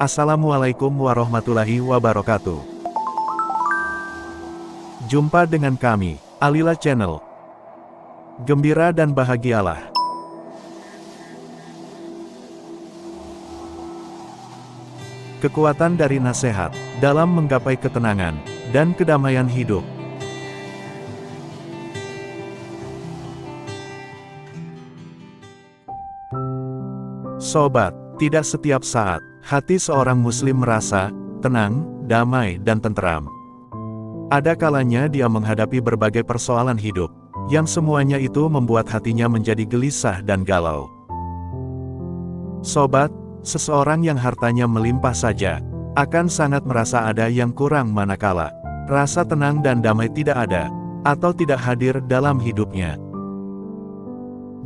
Assalamualaikum warahmatullahi wabarakatuh. Jumpa dengan kami, Alila Channel. Gembira dan bahagialah. Kekuatan dari nasihat dalam menggapai ketenangan dan kedamaian hidup. Sobat, tidak setiap saat hati seorang muslim merasa tenang, damai, dan tentram. Ada kalanya dia menghadapi berbagai persoalan hidup, yang semuanya itu membuat hatinya menjadi gelisah dan galau. Sobat, seseorang yang hartanya melimpah saja, akan sangat merasa ada yang kurang manakala rasa tenang dan damai tidak ada, atau tidak hadir dalam hidupnya.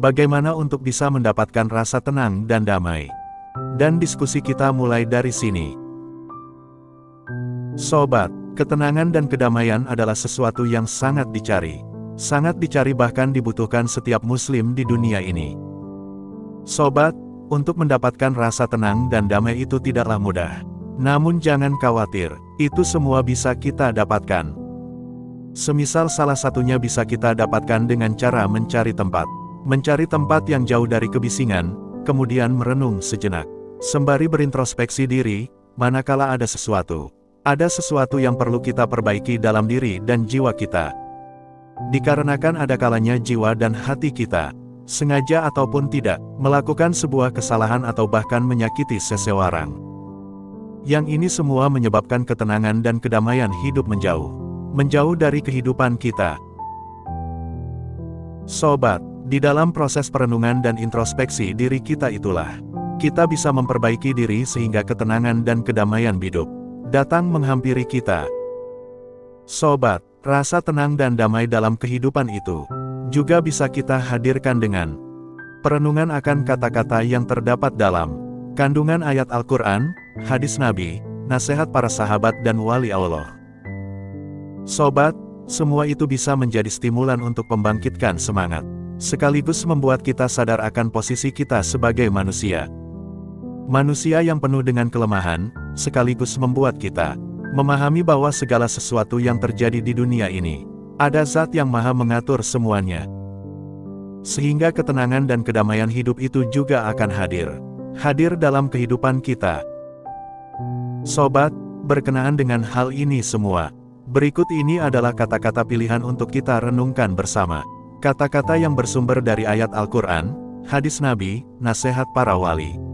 Bagaimana untuk bisa mendapatkan rasa tenang dan damai? Dan diskusi kita mulai dari sini. Sobat, ketenangan dan kedamaian adalah sesuatu yang sangat dicari. Sangat dicari bahkan dibutuhkan setiap muslim di dunia ini. Sobat, untuk mendapatkan rasa tenang dan damai itu tidaklah mudah. Namun jangan khawatir, itu semua bisa kita dapatkan. Semisal salah satunya bisa kita dapatkan dengan cara mencari tempat. Mencari tempat yang jauh dari kebisingan, kemudian merenung sejenak. Sembari berintrospeksi diri, manakala ada sesuatu yang perlu kita perbaiki dalam diri dan jiwa kita. Dikarenakan ada kalanya jiwa dan hati kita, sengaja ataupun tidak, melakukan sebuah kesalahan atau bahkan menyakiti seseorang. Yang ini semua menyebabkan ketenangan dan kedamaian hidup menjauh dari kehidupan kita. Sobat, di dalam proses perenungan dan introspeksi diri kita itulah kita bisa memperbaiki diri sehingga ketenangan dan kedamaian hidup datang menghampiri kita. Sobat, rasa tenang dan damai dalam kehidupan itu juga bisa kita hadirkan dengan perenungan akan kata-kata yang terdapat dalam kandungan ayat Al-Quran, hadis Nabi, nasihat para sahabat dan wali Allah. Sobat, semua itu bisa menjadi stimulan untuk membangkitkan semangat, sekaligus membuat kita sadar akan posisi kita sebagai manusia. Manusia yang penuh dengan kelemahan, sekaligus membuat kita memahami bahwa segala sesuatu yang terjadi di dunia ini, ada zat yang maha mengatur semuanya. Sehingga ketenangan dan kedamaian hidup itu juga akan hadir dalam kehidupan kita. Sobat, berkenaan dengan hal ini semua, berikut ini adalah kata-kata pilihan untuk kita renungkan bersama. Kata-kata yang bersumber dari ayat Al-Quran, hadis Nabi, nasihat para wali.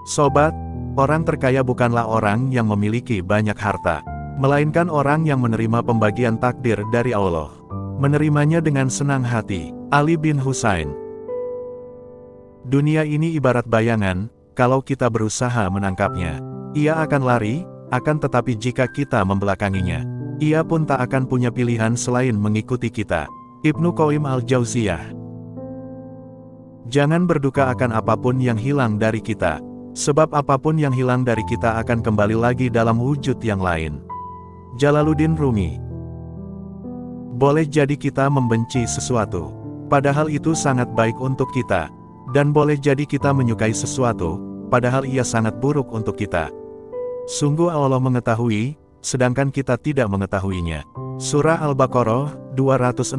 Sobat, orang terkaya bukanlah orang yang memiliki banyak harta, melainkan orang yang menerima pembagian takdir dari Allah. Menerimanya dengan senang hati. Ali bin Husain. Dunia ini ibarat bayangan, kalau kita berusaha menangkapnya, ia akan lari, akan tetapi jika kita membelakanginya, ia pun tak akan punya pilihan selain mengikuti kita. Ibnu Qayyim al-Jauziyah. Jangan berduka akan apapun yang hilang dari kita, sebab apapun yang hilang dari kita akan kembali lagi dalam wujud yang lain. Jalaluddin Rumi. Boleh jadi kita membenci sesuatu, padahal itu sangat baik untuk kita, dan boleh jadi kita menyukai sesuatu, padahal ia sangat buruk untuk kita. Sungguh Allah mengetahui, sedangkan kita tidak mengetahuinya. Surah Al-Baqarah 216.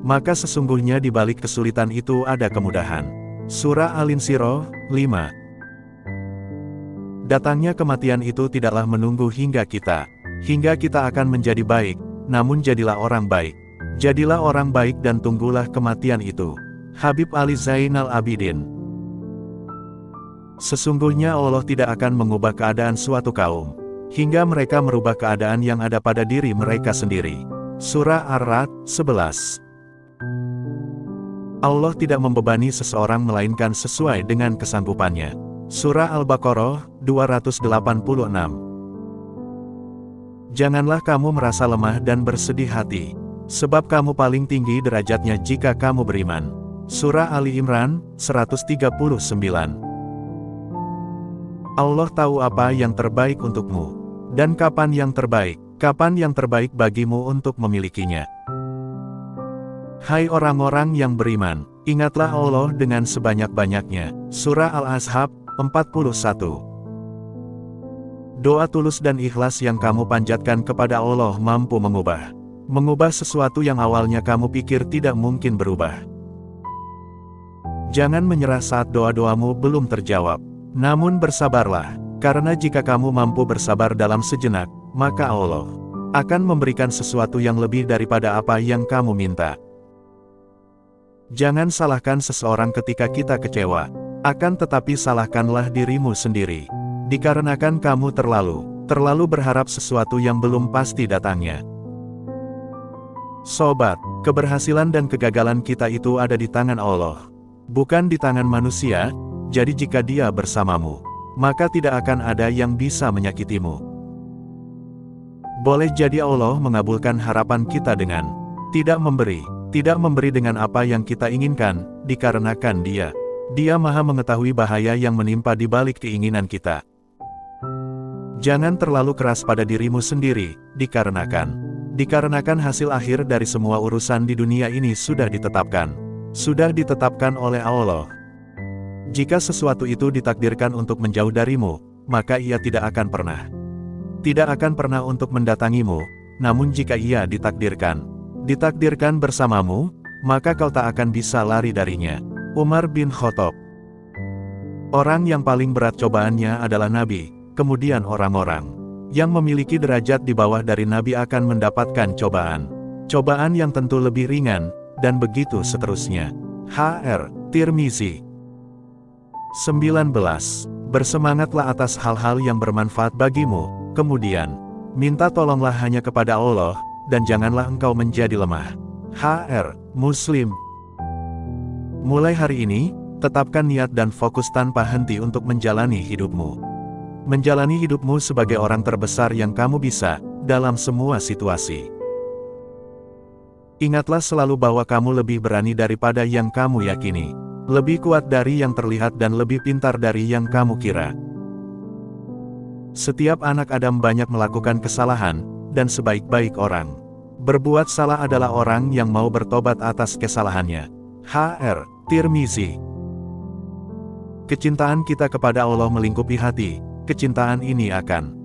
Maka sesungguhnya di balik kesulitan itu ada kemudahan. Surah Al-Insyirah 5. Datangnya kematian itu tidaklah menunggu hingga kita akan menjadi baik, namun jadilah orang baik. Jadilah orang baik dan tunggulah kematian itu. Habib Ali Zainal Abidin. Sesungguhnya Allah tidak akan mengubah keadaan suatu kaum, hingga mereka merubah keadaan yang ada pada diri mereka sendiri. Surah Ar-Ra'd 11. Allah tidak membebani seseorang melainkan sesuai dengan kesanggupannya. Surah Al-Baqarah 286. Janganlah kamu merasa lemah dan bersedih hati, sebab kamu paling tinggi derajatnya jika kamu beriman. Surah Ali Imran 139. Allah tahu apa yang terbaik untukmu, dan kapan yang terbaik bagimu untuk memilikinya. Hai orang-orang yang beriman, Ingatlah Allah dengan sebanyak-banyaknya. Surah Al-Ahzab 41. Doa tulus dan ikhlas yang kamu panjatkan kepada Allah mampu mengubah sesuatu yang awalnya kamu pikir tidak mungkin berubah. Jangan menyerah saat doa-doamu belum terjawab. Namun bersabarlah, karena jika kamu mampu bersabar dalam sejenak, maka Allah akan memberikan sesuatu yang lebih daripada apa yang kamu minta. Jangan salahkan seseorang ketika kita kecewa, akan tetapi salahkanlah dirimu sendiri. Dikarenakan kamu terlalu berharap sesuatu yang belum pasti datangnya. Sobat, keberhasilan dan kegagalan kita itu ada di tangan Allah, bukan di tangan manusia. Jadi jika Dia bersamamu, maka tidak akan ada yang bisa menyakitimu. Boleh jadi Allah mengabulkan harapan kita dengan tidak memberi dengan apa yang kita inginkan, dikarenakan Dia Maha mengetahui bahaya yang menimpa di balik keinginan kita. Jangan terlalu keras pada dirimu sendiri, dikarenakan hasil akhir dari semua urusan di dunia ini sudah ditetapkan oleh Allah. Jika sesuatu itu ditakdirkan untuk menjauh darimu, maka ia tidak akan pernah untuk mendatangimu. Namun jika ia ditakdirkan bersamamu, maka kau tak akan bisa lari darinya. Umar bin Khattab. Orang yang paling berat cobaannya adalah Nabi, kemudian orang-orang yang memiliki derajat di bawah dari Nabi akan mendapatkan cobaan yang tentu lebih ringan, dan begitu seterusnya. H.R. Tirmizi. 19. Bersemangatlah atas hal-hal yang bermanfaat bagimu, kemudian minta tolonglah hanya kepada Allah, dan janganlah engkau menjadi lemah. H.R. Muslim. Mulai hari ini, tetapkan niat dan fokus tanpa henti untuk menjalani hidupmu. Menjalani hidupmu sebagai orang terbesar yang kamu bisa, dalam semua situasi. Ingatlah selalu bahwa kamu lebih berani daripada yang kamu yakini. Lebih kuat dari yang terlihat dan lebih pintar dari yang kamu kira. Setiap anak Adam banyak melakukan kesalahan, dan sebaik-baik orang berbuat salah adalah orang yang mau bertobat atas kesalahannya. H.R. Tirmizi. Kecintaan kita kepada Allah melingkupi hati. Kecintaan ini akan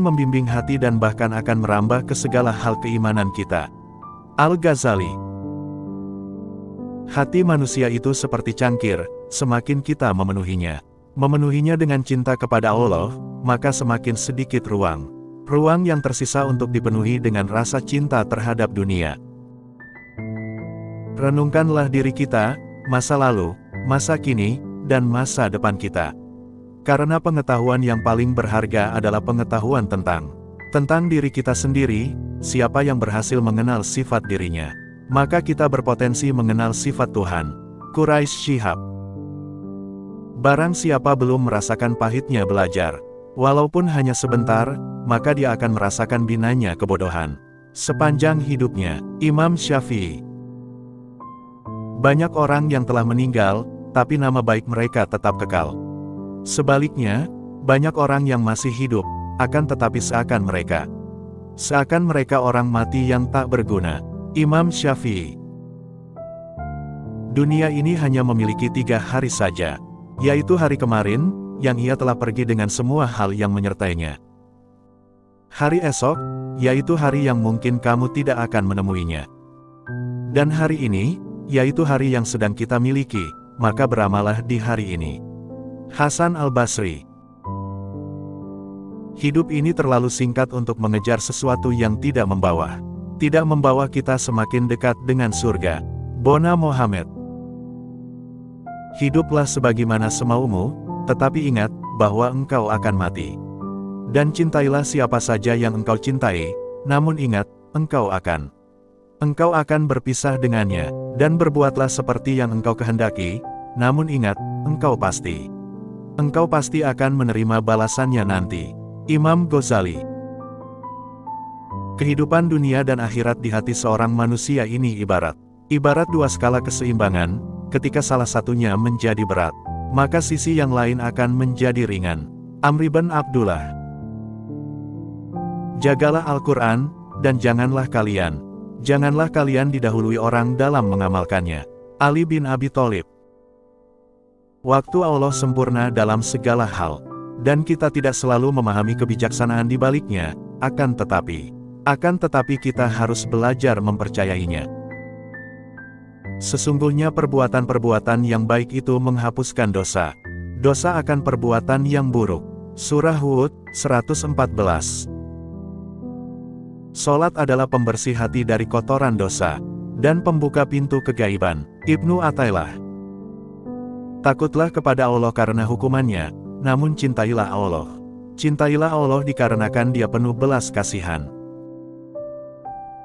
membimbing hati dan bahkan akan merambah ke segala hal keimanan kita. Al-Ghazali. Hati manusia itu seperti cangkir, semakin kita memenuhinya dengan cinta kepada Allah, maka semakin sedikit ruang yang tersisa untuk dipenuhi dengan rasa cinta terhadap dunia. Renungkanlah diri kita, masa lalu, masa kini, dan masa depan kita. Karena pengetahuan yang paling berharga adalah pengetahuan tentang diri kita sendiri. Siapa yang berhasil mengenal sifat dirinya, maka kita berpotensi mengenal sifat Tuhan. Quraish Shihab. Barang siapa belum merasakan pahitnya belajar, walaupun hanya sebentar, maka dia akan merasakan binanya kebodohan sepanjang hidupnya. Imam Syafi'i. Banyak orang yang telah meninggal, tapi nama baik mereka tetap kekal. Sebaliknya, banyak orang yang masih hidup, akan tetapi seakan mereka orang mati yang tak berguna. Imam Syafi'i. Dunia ini hanya memiliki 3 hari saja, yaitu hari kemarin, yang ia telah pergi dengan semua hal yang menyertainya. Hari esok, yaitu hari yang mungkin kamu tidak akan menemuinya. Dan hari ini, yaitu hari yang sedang kita miliki, maka beramallah di hari ini. Hasan Al-Basri. Hidup ini terlalu singkat untuk mengejar sesuatu yang tidak membawa kita semakin dekat dengan surga. Bona Mohammed. Hiduplah sebagaimana semaumu, tetapi ingat bahwa engkau akan mati. Dan cintailah siapa saja yang engkau cintai, namun ingat, engkau akan berpisah dengannya, dan berbuatlah seperti yang engkau kehendaki, namun ingat, engkau pasti akan menerima balasannya nanti. Imam Ghazali. Kehidupan dunia dan akhirat di hati seorang manusia ini ibarat 2 skala keseimbangan. Ketika salah satunya menjadi berat, maka sisi yang lain akan menjadi ringan. Amr bin Abdullah. Jagalah Al-Quran, dan janganlah kalian didahului orang dalam mengamalkannya. Ali bin Abi Thalib. Waktu Allah sempurna dalam segala hal, dan kita tidak selalu memahami kebijaksanaan di baliknya, akan tetapi kita harus belajar mempercayainya. Sesungguhnya perbuatan-perbuatan yang baik itu menghapuskan dosa. Dosa akan perbuatan yang buruk. Surah Hud, 114. Salat adalah pembersih hati dari kotoran dosa, dan pembuka pintu kegaiban. Ibnu Athaillah. Takutlah kepada Allah karena hukumannya, namun cintailah Allah. Cintailah Allah dikarenakan Dia penuh belas kasihan.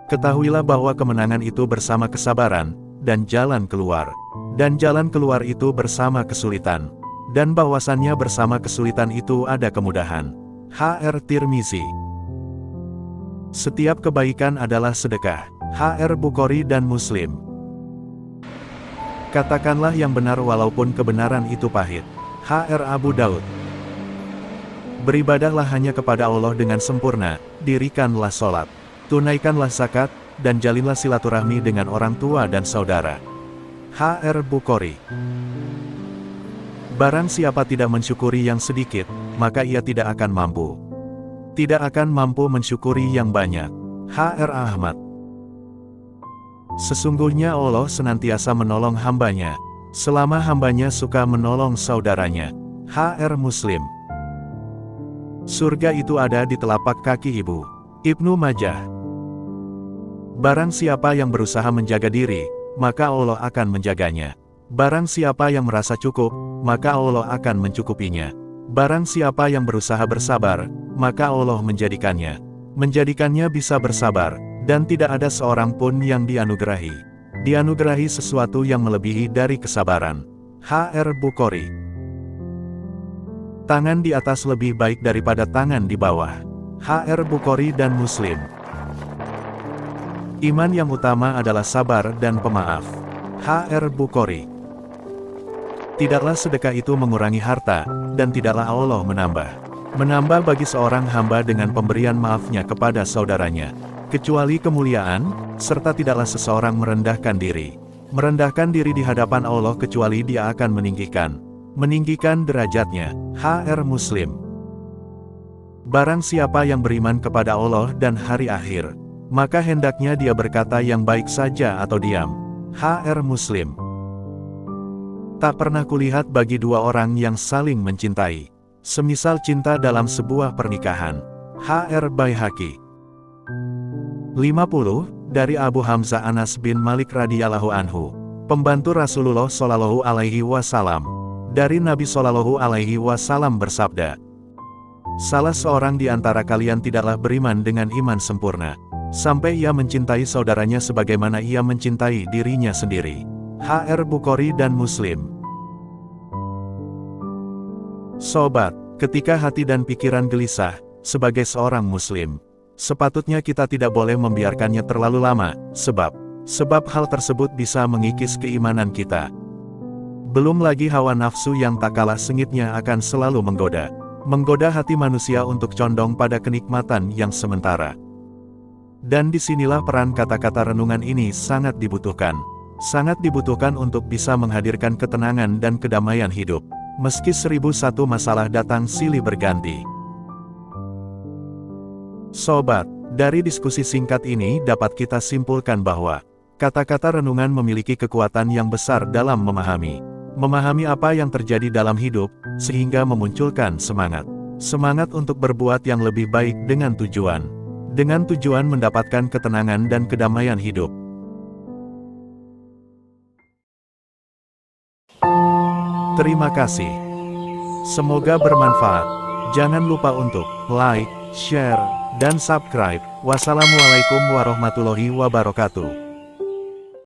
Ketahuilah bahwa kemenangan itu bersama kesabaran, dan jalan keluar. Dan jalan keluar itu bersama kesulitan. Dan bahwasannya bersama kesulitan itu ada kemudahan. H.R. Tirmizi. Setiap kebaikan adalah sedekah. H.R. Bukhari dan Muslim. Katakanlah yang benar walaupun kebenaran itu pahit. H.R. Abu Daud. Beribadahlah hanya kepada Allah dengan sempurna, dirikanlah sholat, tunaikanlah zakat, dan jalinlah silaturahmi dengan orang tua dan saudara. H.R. Bukhari. Barang siapa tidak mensyukuri yang sedikit, maka ia tidak akan mampu. Tidak akan mampu mensyukuri yang banyak. H.R. Ahmad. Sesungguhnya Allah senantiasa menolong hambanya, selama hambanya suka menolong saudaranya. H.R. Muslim. Surga itu ada di telapak kaki ibu. Ibnu Majah. Barang siapa yang berusaha menjaga diri, maka Allah akan menjaganya. Barang siapa yang merasa cukup, maka Allah akan mencukupinya. Barang siapa yang berusaha bersabar, maka Allah menjadikannya bisa bersabar, dan tidak ada seorang pun yang dianugerahi sesuatu yang melebihi dari kesabaran. H.R. Bukhari. Tangan di atas lebih baik daripada tangan di bawah. H.R. Bukhari dan Muslim. Iman yang utama adalah sabar dan pemaaf. H.R. Bukhari. Tidaklah sedekah itu mengurangi harta, dan tidaklah Allah menambah bagi seorang hamba dengan pemberian maafnya kepada saudaranya, kecuali kemuliaan, serta tidaklah seseorang merendahkan diri di hadapan Allah kecuali Dia akan meninggikan derajatnya. H.R. Muslim. Barang siapa yang beriman kepada Allah dan hari akhir, maka hendaknya dia berkata yang baik saja atau diam. H.R. Muslim. Tak pernah kulihat bagi dua orang yang saling mencintai, semisal cinta dalam sebuah pernikahan. H.R. Baihaqi. 50, dari Abu Hamzah Anas bin Malik radhiyallahu anhu, pembantu Rasulullah Shallallahu alaihi wasallam, dari Nabi Shallallahu alaihi wasallam bersabda, salah seorang di antara kalian tidaklah beriman dengan iman sempurna, sampai ia mencintai saudaranya sebagaimana ia mencintai dirinya sendiri. H.R. Bukhari dan Muslim. Sobat, ketika hati dan pikiran gelisah, sebagai seorang muslim, sepatutnya kita tidak boleh membiarkannya terlalu lama, sebab hal tersebut bisa mengikis keimanan kita. Belum lagi hawa nafsu yang tak kalah sengitnya akan selalu menggoda hati manusia untuk condong pada kenikmatan yang sementara. Dan disinilah peran kata-kata renungan ini sangat dibutuhkan untuk bisa menghadirkan ketenangan dan kedamaian hidup, meski 1001 masalah datang silih berganti. Sobat, dari diskusi singkat ini dapat kita simpulkan bahwa kata-kata renungan memiliki kekuatan yang besar dalam memahami apa yang terjadi dalam hidup, sehingga memunculkan semangat untuk berbuat yang lebih baik dengan tujuan mendapatkan ketenangan dan kedamaian hidup. Terima kasih. Semoga bermanfaat. Jangan lupa untuk like, share, dan subscribe. Wassalamualaikum warahmatullahi wabarakatuh.